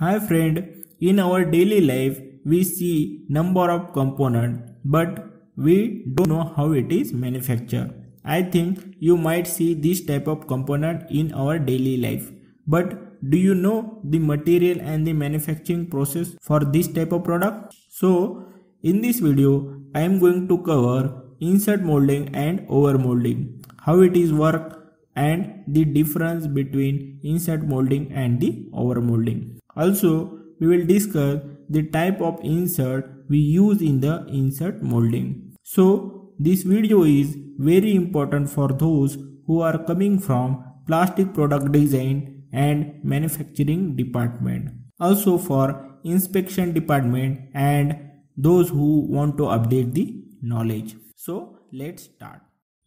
Hi friend, in our daily life we see number of components but we don't know how it is manufactured. I think you might see this type of component in our daily life. But do you know the material and the manufacturing process for this type of product? So in this video I am going to cover insert molding and overmolding, how it is work and the difference between insert molding and the overmolding. Also, we will discuss the type of insert we use in the insert molding. So, this video is very important for those who are coming from plastic product design and manufacturing department. Also for inspection department and those who want to update the knowledge. So, let's start.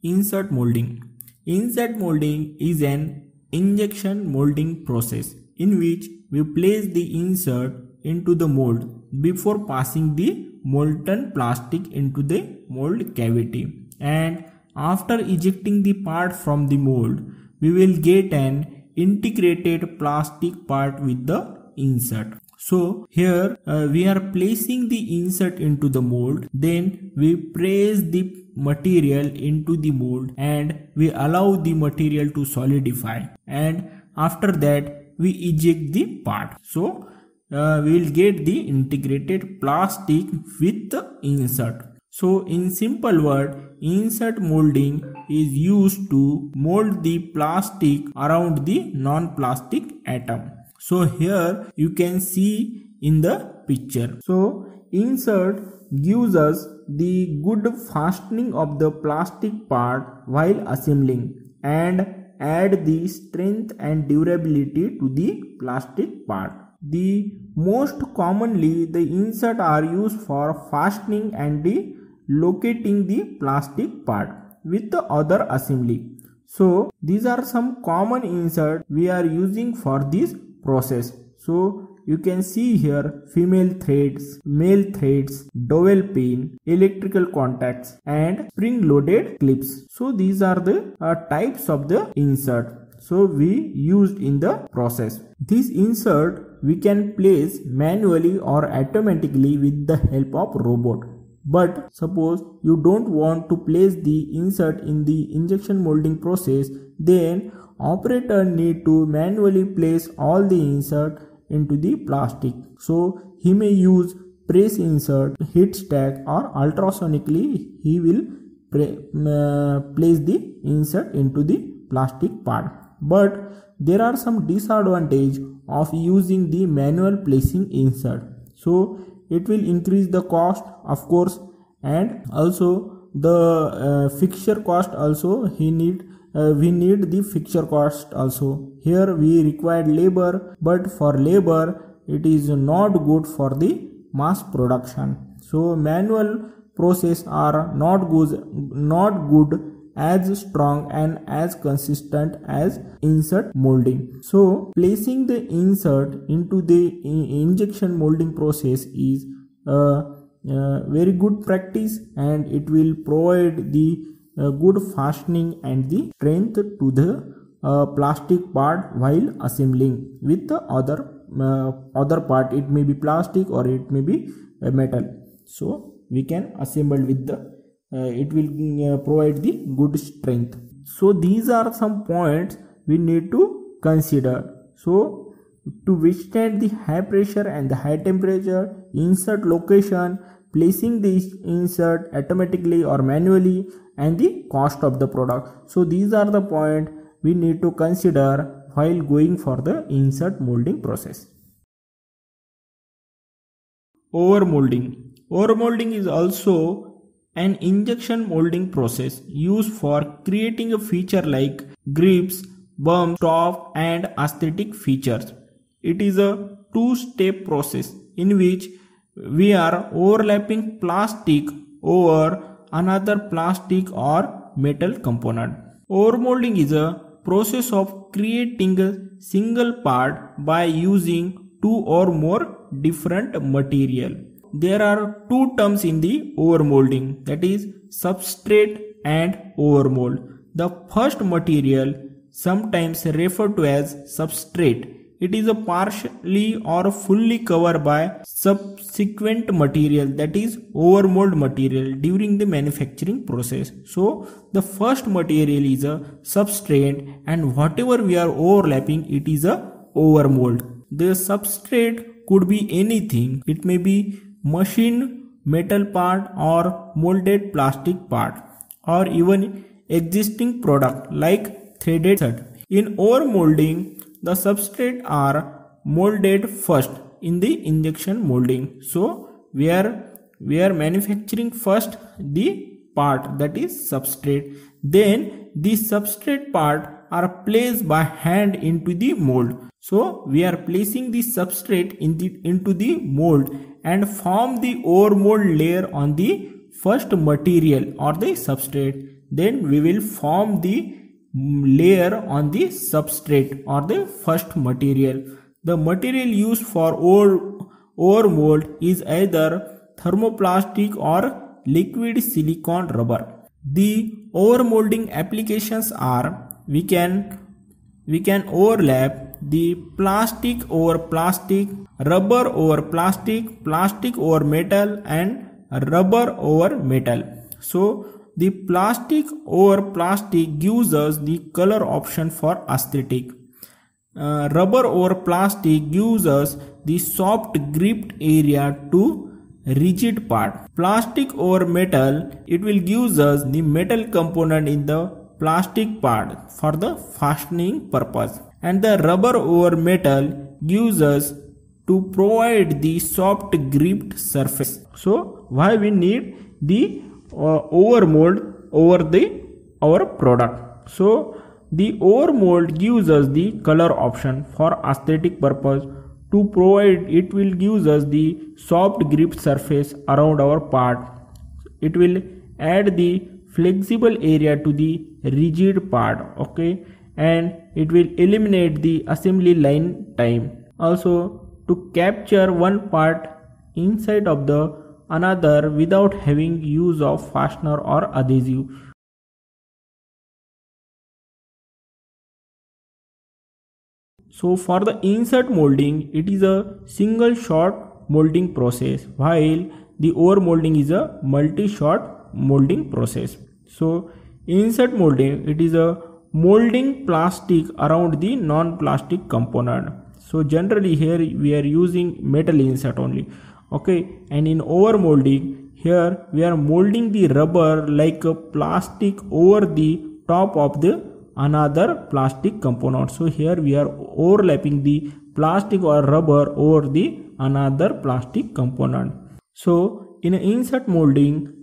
Insert molding. Insert molding is an injection molding process in which we place the insert into the mold before passing the molten plastic into the mold cavity, and after ejecting the part from the mold we will get an integrated plastic part with the insert. So here we are placing the insert into the mold, then we press the material into the mold and we allow the material to solidify, and after that we eject the part. So we will get the integrated plastic with the insert. So in simple word, insert molding is used to mold the plastic around the non-plastic atom. So here you can see in the picture. So insert gives us the good fastening of the plastic part while assembling and add the strength and durability to the plastic part. The most commonly the insert are used for fastening and the locating the plastic part with the other assembly. So these are some common insert we are using for this process. So you can see here female threads, male threads, dowel pin, electrical contacts and spring loaded clips. So these are the types of the insert so we used in the process. This insert we can place manually or automatically with the help of robot. But suppose you don't want to place the insert in the injection molding process, then operator need to manually place all the insert into the plastic. So he may use press insert, heat stack or ultrasonically he will place the insert into the plastic part. But there are some disadvantage of using the manual placing insert. So it will increase the cost of course, and also the fixture cost also we need the fixture cost also. Here we require labor, but for labor it is not good for the mass production. So manual process are not good as strong and as consistent as insert molding. So placing the insert into the injection molding process is very good practice, and it will provide the good fastening and the strength to the plastic part while assembling with the other part. It may be plastic or it may be metal. So we can assemble with the it will provide the good strength. So these are some points we need to consider. So to withstand the high pressure and the high temperature, insert location, placing the insert automatically or manually, and the cost of the product. So these are the points we need to consider while going for the insert molding process. Overmolding. Overmolding is also an injection molding process used for creating a feature like grips, bumps, top and aesthetic features. It is a two-step process in which we are overlapping plastic over another plastic or metal component. Overmolding is a process of creating a single part by using two or more different material. There are two terms in the overmolding, that is substrate and overmold. The first material, sometimes referred to as substrate, it is a partially or fully covered by subsequent material, that is overmold material, during the manufacturing process. So the first material is a substrate, and whatever we are overlapping, it is a overmold. The substrate could be anything. It may be machined metal part or molded plastic part, or even existing product like threaded shirt. In overmolding, the substrate are molded first in the injection molding. So we are manufacturing first the part, that is substrate. Then the substrate part are placed by hand into the mold. So we are placing the substrate into the mold and form the overmold layer on the first material or the substrate. Then we will form the layer on the substrate or the first material. The material used for overmold is either thermoplastic or liquid silicone rubber. The overmolding applications are, we can overlap the plastic over plastic, rubber over plastic, plastic over metal, and rubber over metal. So the plastic over plastic gives us the color option for aesthetic. Rubber over plastic gives us the soft gripped area to rigid part. Plastic over metal, it will give us the metal component in the plastic part for the fastening purpose. And the rubber over metal gives us to provide the soft gripped surface. So why we need the overmold over our product? So the overmold gives us the color option for aesthetic purpose. To provide, it will give us the soft gripped surface around our part. It will add the flexible area to the rigid part, okay, and it will eliminate the assembly line time. Also, to capture one part inside of the another without having use of fastener or adhesive. So for the insert molding, it is a single shot molding process, while the overmolding is a multi-shot molding process. So insert molding, it is a molding plastic around the non-plastic component. So generally here we are using metal insert only, okay, and in overmolding, here we are molding the rubber like a plastic over the top of the another plastic component. So here we are overlapping the plastic or rubber over the another plastic component. So in insert molding,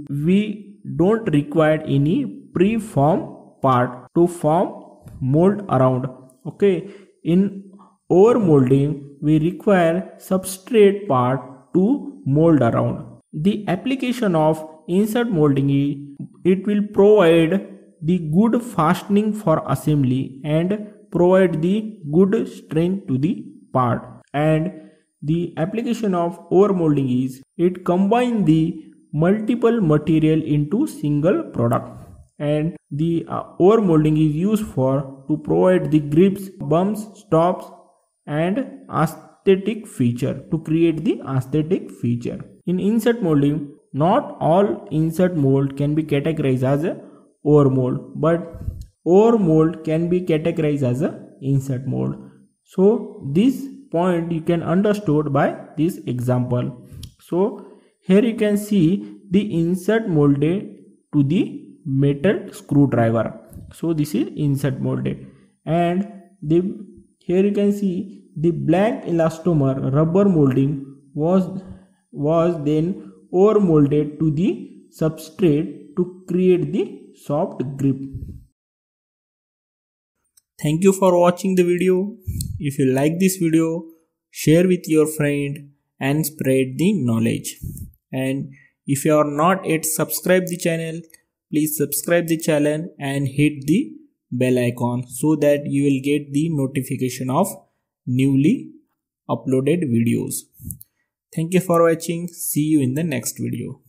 we don't require any pre-form part to form mold around, okay. In overmolding, we require substrate part to mold around. The application of insert molding is, it will provide the good fastening for assembly and provide the good strength to the part. And the application of overmolding is, it combines the multiple material into single product. And the overmolding is used for to provide the grips, bumps, stops, and aesthetic feature, to create the aesthetic feature. In insert molding, not all insert mold can be categorized as a overmold, but overmold can be categorized as a insert mold. So this point you can understood by this example. So here you can see the insert molded to the metal screwdriver. So this is insert molded, and here you can see the black elastomer rubber molding was then overmolded to the substrate to create the soft grip. Thank you for watching the video. If you like this video, share with your friend and spread the knowledge. And if you are not yet subscribed the channel, please subscribe the channel and hit the bell icon so that you will get the notification of newly uploaded videos. Thank you for watching. See you in the next video.